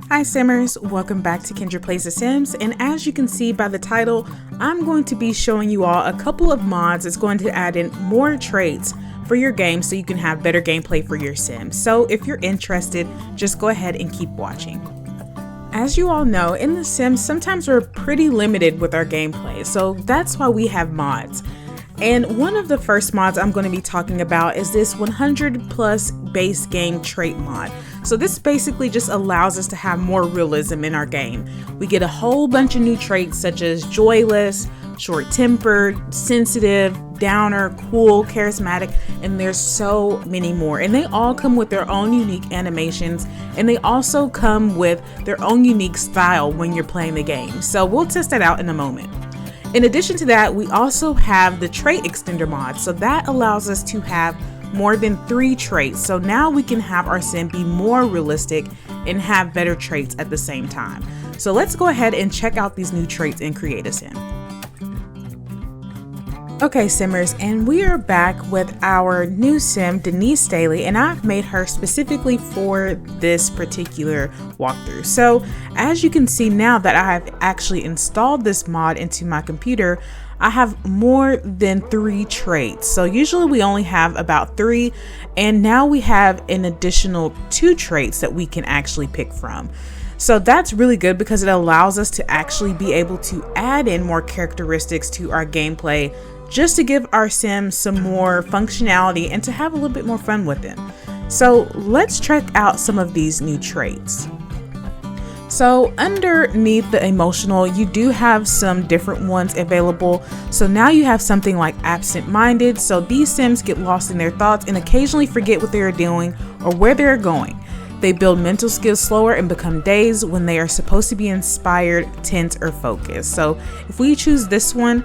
Hi Simmers, welcome back to Kendra Plays The Sims, and as you can see by the title, I'm going to be showing you all a couple of mods that's going to add in more traits for your game so you can have better gameplay for your Sims. So if you're interested, just go ahead and keep watching. As you all know, in The Sims, sometimes we're pretty limited with our gameplay, so that's why we have mods. And one of the first mods I'm going to be talking about is this 100 plus base game trait mod. So this basically just allows us to have more realism in our game. We get a whole bunch of new traits such as joyless, short-tempered, sensitive, downer, cool, charismatic, and there's so many more. And they all come with their own unique animations, and they also come with their own unique style when you're playing the game. So we'll test that out in a moment. In addition to that, we also have the trait extender mod. So that allows us to have more than 3 traits. So now we can have our sim be more realistic and have better traits at the same time. So let's go ahead and check out these new traits and create a sim. Okay Simmers, and we are back with our new sim, Denise Staley, and I've made her specifically for this particular walkthrough. So as you can see now that I have actually installed this mod into my computer, I have more than 3 traits. So usually we only have about 3, and now we have an additional 2 traits that we can actually pick from. So that's really good because it allows us to actually be able to add in more characteristics to our gameplay, just to give our sim some more functionality and to have a little bit more fun with it. So let's check out some of these new traits. So underneath the emotional, you do have some different ones available. So now you have something like absent-minded. So these sims get lost in their thoughts and occasionally forget what they are doing or where they're going. They build mental skills slower and become dazed when they are supposed to be inspired, tense, or focused. So if we choose this one,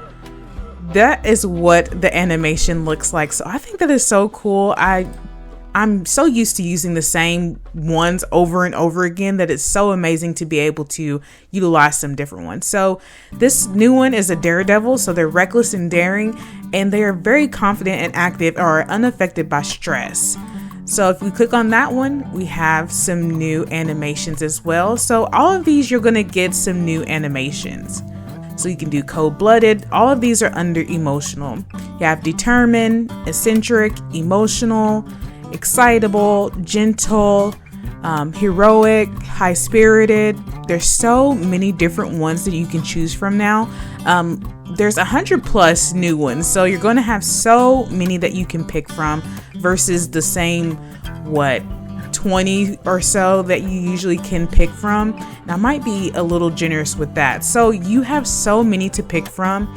that is what the animation looks like. So I think that is so cool. I'm so used to using the same ones over and over again that it's so amazing to be able to utilize some different ones. So this new one is a daredevil. So they're reckless and daring, and they are very confident and active or are unaffected by stress. So if we click on that one, we have some new animations as well. So all of these, you're going to get some new animations. So you can do cold-blooded. All of these are under emotional. You have determined, eccentric, emotional, excitable, gentle, heroic, high-spirited. There's so many different ones that you can choose from now. There's 100 plus new ones. So you're going to have so many that you can pick from versus the same, 20 or so that you usually can pick from. And I might be a little generous with that. So you have so many to pick from.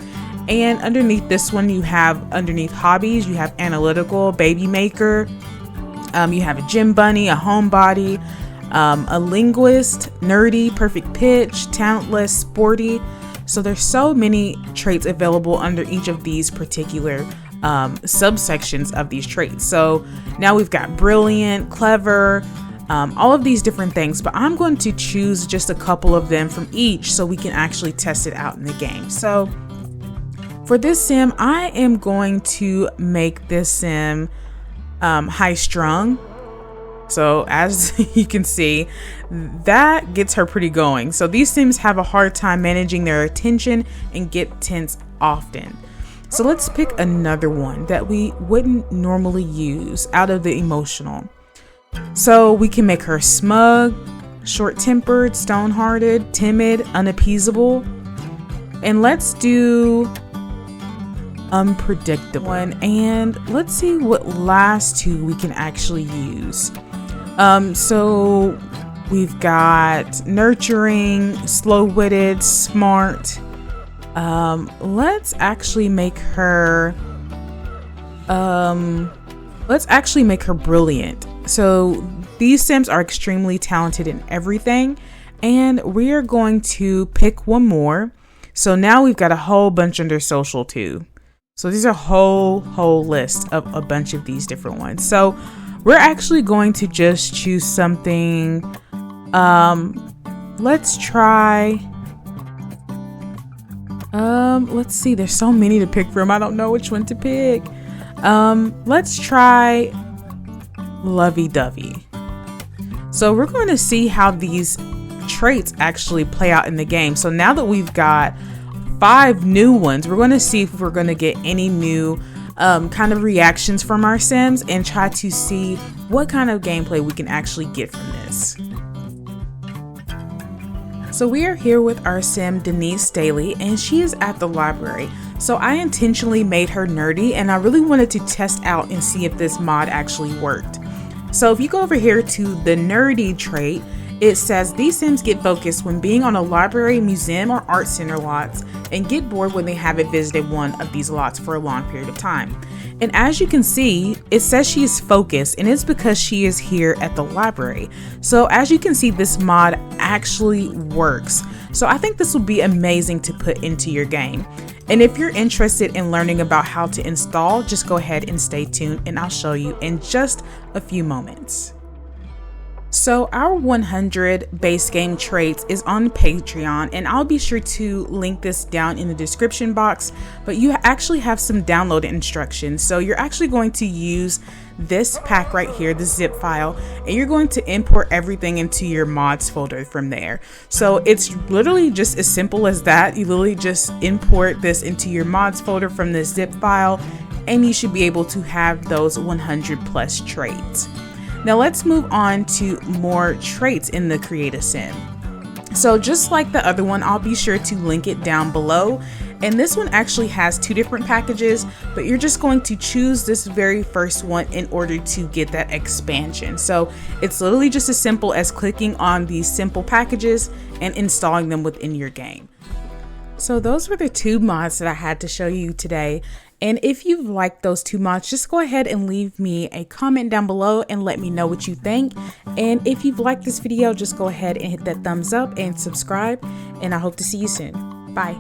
And underneath this one, you have underneath hobbies, you have analytical, baby maker. You have a gym bunny, a homebody, a linguist, nerdy, perfect pitch, talentless, sporty. So there's so many traits available under each of these particular subsections of these traits. So now we've got brilliant, clever, all of these different things, but I'm going to choose just a couple of them from each so we can actually test it out in the game. So for this sim, I am going to make this sim high-strung. So as you can see, that gets her pretty going. So these sims have a hard time managing their attention and get tense often. So let's pick another one that we wouldn't normally use out of the emotional. So we can make her smug, short-tempered, stone-hearted, timid, unappeasable. And let's do unpredictable. And let's see what last 2 we can actually use. So we've got nurturing, slow-witted, smart. Let's actually make her brilliant. So these sims are extremely talented in everything, and we are going to pick one more. So now we've got a whole bunch under social too. So these are a whole list of a bunch of these different ones. So we're actually going to just choose something. Let's try. Let's see. There's so many to pick from. I don't know which one to pick. Let's try lovey-dovey. So we're going to see how these traits actually play out in the game. So now that we've got 5 new ones, we're going to see if we're going to get any new kind of reactions from our Sims and try to see what kind of gameplay we can actually get from this. So we are here with our Sim Denise Staley, and she is at the library. So I intentionally made her nerdy, and I really wanted to test out and see if this mod actually worked. So if you go over here to the nerdy trait, it says these Sims get focused when being on a library, museum, or art center lots and get bored when they haven't visited one of these lots for a long period of time. And as you can see, it says she is focused, and it's because she is here at the library. So as you can see, this mod actually works. So I think this will be amazing to put into your game. And if you're interested in learning about how to install, just go ahead and stay tuned, and I'll show you in just a few moments. So our 100 base game traits is on Patreon, and I'll be sure to link this down in the description box, but you actually have some download instructions. So you're actually going to use this pack right here, the zip file, and you're going to import everything into your mods folder from there. So it's literally just as simple as that. You literally just import this into your mods folder from this zip file, and you should be able to have those 100 plus traits. Now let's move on to more traits in the Create a Sim. So just like the other one, I'll be sure to link it down below. And this one actually has 2 different packages, but you're just going to choose this very first one in order to get that expansion. So it's literally just as simple as clicking on these simple packages and installing them within your game. So those were the 2 mods that I had to show you today. And if you've liked those 2 mods, just go ahead and leave me a comment down below and let me know what you think. And if you've liked this video, just go ahead and hit that thumbs up and subscribe. And I hope to see you soon. Bye.